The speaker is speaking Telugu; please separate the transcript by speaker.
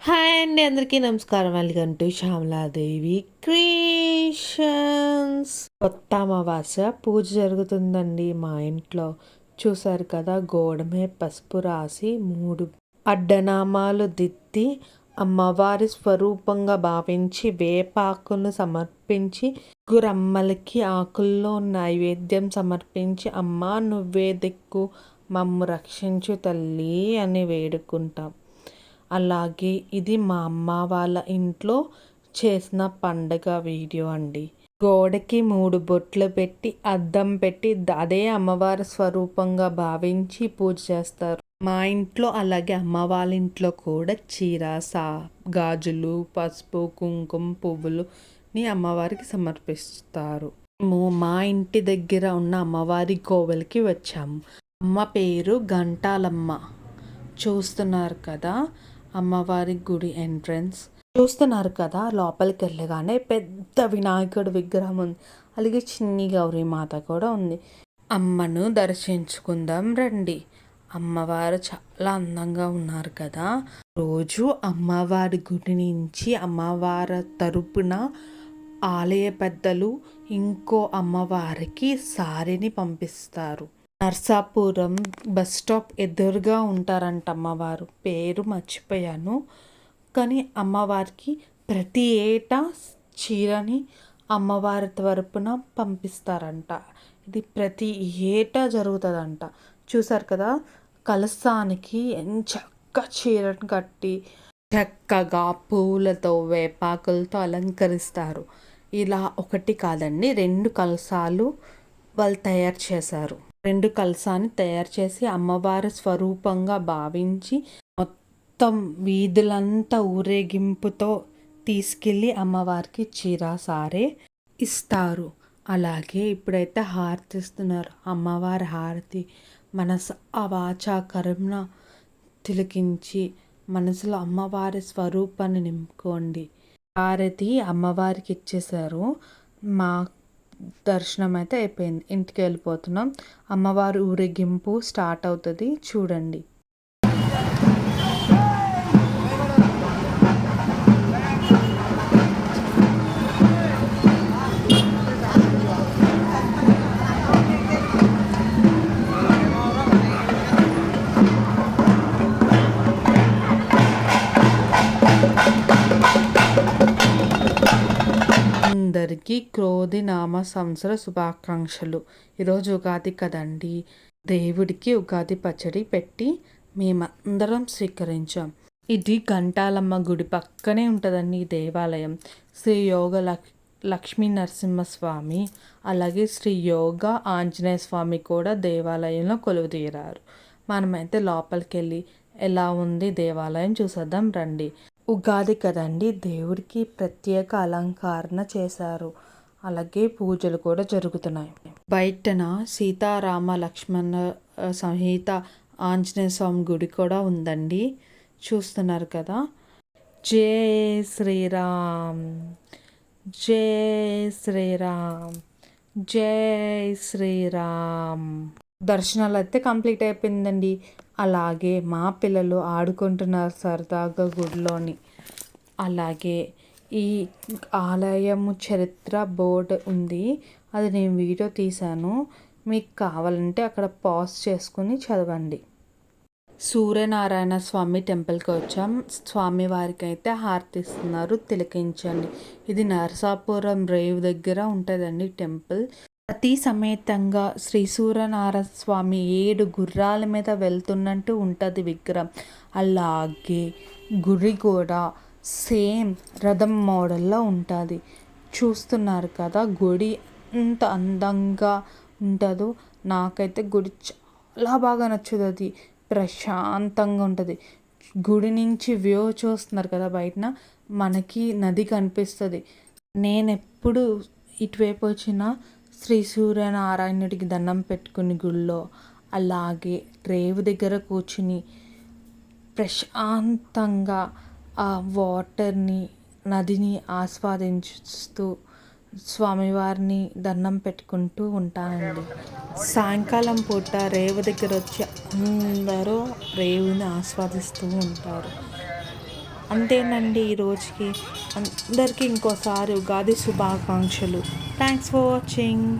Speaker 1: హాయ్ అండి, అందరికీ నమస్కారం. Welcome to Shyamala Devi creations. కొత్త అమావాస్య పూజ జరుగుతుందండి మా ఇంట్లో. చూసారు కదా, గోడమే పసుపు రాసి 3 అడ్డనామాలు దిద్ది అమ్మవారి స్వరూపంగా భావించి వేపాకును సమర్పించి గురమ్మలకి ఆకుల్లో నైవేద్యం సమర్పించి అమ్మా నువ్వే దిక్కు మమ్ము రక్షించు తల్లి అని వేడుకుంటాం. అలాగే ఇది మా అమ్మ వాళ్ళ ఇంట్లో చేసిన పండగ వీడియో అండి. గోడకి 3 బొట్లు పెట్టి అద్దం పెట్టి అదే అమ్మవారి స్వరూపంగా భావించి పూజ చేస్తారు. మా ఇంట్లో అలాగే అమ్మ వాళ్ళ ఇంట్లో కూడా చీర, గాజులు, పసుపు, కుంకుమ, పువ్వులుని అమ్మవారికి సమర్పిస్తారు. మేము మా ఇంటి దగ్గర ఉన్న అమ్మవారి కోవెలకి వచ్చాము. అమ్మ పేరు గంటాలమ్మ. చూస్తున్నారు కదా అమ్మవారి గుడి ఎంట్రన్స్. చూస్తున్నారు కదా, లోపలికి వెళ్ళగానే పెద్ద వినాయకుడి విగ్రహం ఉంది. అలాగే చిన్ని గౌరీ మాత కూడా ఉంది. అమ్మను దర్శించుకుందాం రండి. అమ్మవారు చాలా అందంగా ఉన్నారు కదా. రోజు అమ్మవారి గుడి నుంచి అమ్మవారి తరపున ఆలయ పెద్దలు ఇంకో అమ్మవారికి సారీని పంపిస్తారు. నర్సాపురం బస్ స్టాప్ ఎదురుగా ఉంటారంట అమ్మవారు. పేరు మర్చిపోయాను. కానీ అమ్మవారికి ప్రతి ఏటా చీరని అమ్మవారి తరపున పంపిస్తారంట. ఇది ప్రతి ఏటా జరుగుతుందంట. చూసారు కదా, కలశానికి చక్క చీరను కట్టి చక్కగా పూలతో వేపాకులతో అలంకరిస్తారు. ఇలా ఒకటి కాదండి, 2 కలశాలు వాళ్ళు తయారు చేశారు. 2 కలశాన్ని తయారు చేసి అమ్మవారి స్వరూపంగా భావించి మొత్తం వీధులంతా ఊరేగింపుతో తీసుకెళ్ళి అమ్మవారికి చీర సారే ఇస్తారు. అలాగే ఇప్పుడైతే హారతి ఇస్తున్నారు. అమ్మవారి హారతి మనసు వాచా కర్మన తిలకించి మనసులో అమ్మవారి స్వరూపాన్ని నింపుకోండి. హారతి అమ్మవారికి ఇచ్చేశారు. మా దర్శనం అయితే అయిపోయింది. ఇంటికి వెళ్ళిపోతున్నాం. అమ్మవారి ఊరేగింపు స్టార్ట్ అవుతుంది, చూడండి. అందరికీ క్రోధి నామ సంవత్సర శుభాకాంక్షలు. ఈరోజు ఉగాది కదండి. దేవుడికి ఉగాది పచ్చడి పెట్టి మేమందరం స్వీకరించాం. ఇది గంటాలమ్మ గుడి పక్కనే ఉంటుందండి ఈ దేవాలయం. శ్రీ యోగ లక్ష్మీ నరసింహస్వామి అలాగే శ్రీ యోగ ఆంజనేయ స్వామి కూడా దేవాలయంలో కొలువుదీరారు. మనమైతే లోపలికి వెళ్ళి ఎలా ఉంది దేవాలయం చూసేద్దాం రండి. ఉగాది కదండి, దేవుడికి ప్రత్యేక అలంకరణ చేశారు. అలాగే పూజలు కూడా జరుగుతున్నాయి. బయటన సీతారామ లక్ష్మణ సంహిత ఆంజనేయ స్వామి గుడి కూడా ఉందండి. చూస్తున్నారు కదా. జై శ్రీరామ్, జై శ్రీరామ్, జై శ్రీరామ్. దర్శనాలు అయితే కంప్లీట్ అయిపోయిందండి. అలాగే మా పిల్లలు ఆడుకుంటున్నారు సరదాగా గుడిలోని. అలాగే ఈ ఆలయము చరిత్ర బోర్డు ఉంది, అది నేను వీడియో తీశాను. మీకు కావాలంటే అక్కడ పాజ్ చేసుకుని చదవండి. సూర్యనారాయణ స్వామి టెంపుల్కి వచ్చాం. స్వామివారికి అయితే హారతి ఇస్తున్నారు, తిలకించండి. ఇది నరసాపురం రేవు దగ్గర ఉంటుందండి టెంపుల్. సతీ సమేతంగా శ్రీ సూర్యనారాయణ స్వామి 7 గుర్రాల మీద వెళ్తున్నట్టు ఉంటుంది విగ్రహం. అలాగే గుడి కూడా సేమ్ రథం మోడల్లో ఉంటుంది. చూస్తున్నారు కదా, గుడి ఎంత అందంగా ఉంటుందో. నాకైతే గుడి చాలా బాగా నచ్చుతుంది. ప్రశాంతంగా ఉంటుంది. గుడి నుంచి వ్యూ చూస్తున్నారు కదా, బయటన మనకి నది కనిపిస్తుంది. నేను ఎప్పుడు ఇటువైపు వచ్చిన శ్రీ సూర్యనారాయణుడికి దండం పెట్టుకుని గుళ్ళో, అలాగే రేవు దగ్గర కూర్చుని ప్రశాంతంగా ఆ వాటర్ని, నదిని ఆస్వాదించుతూ స్వామివారిని దండం పెట్టుకుంటూ ఉంటానండి. సాయంకాలం పూట రేవు దగ్గర వచ్చి అందరూ రేవుని ఆస్వాదిస్తూ ఉంటారు. అంతేనండి ఈ రోజుకి. అందరికీ ఇంకోసారి ఉగాది శుభాకాంక్షలు. Thanks for watching.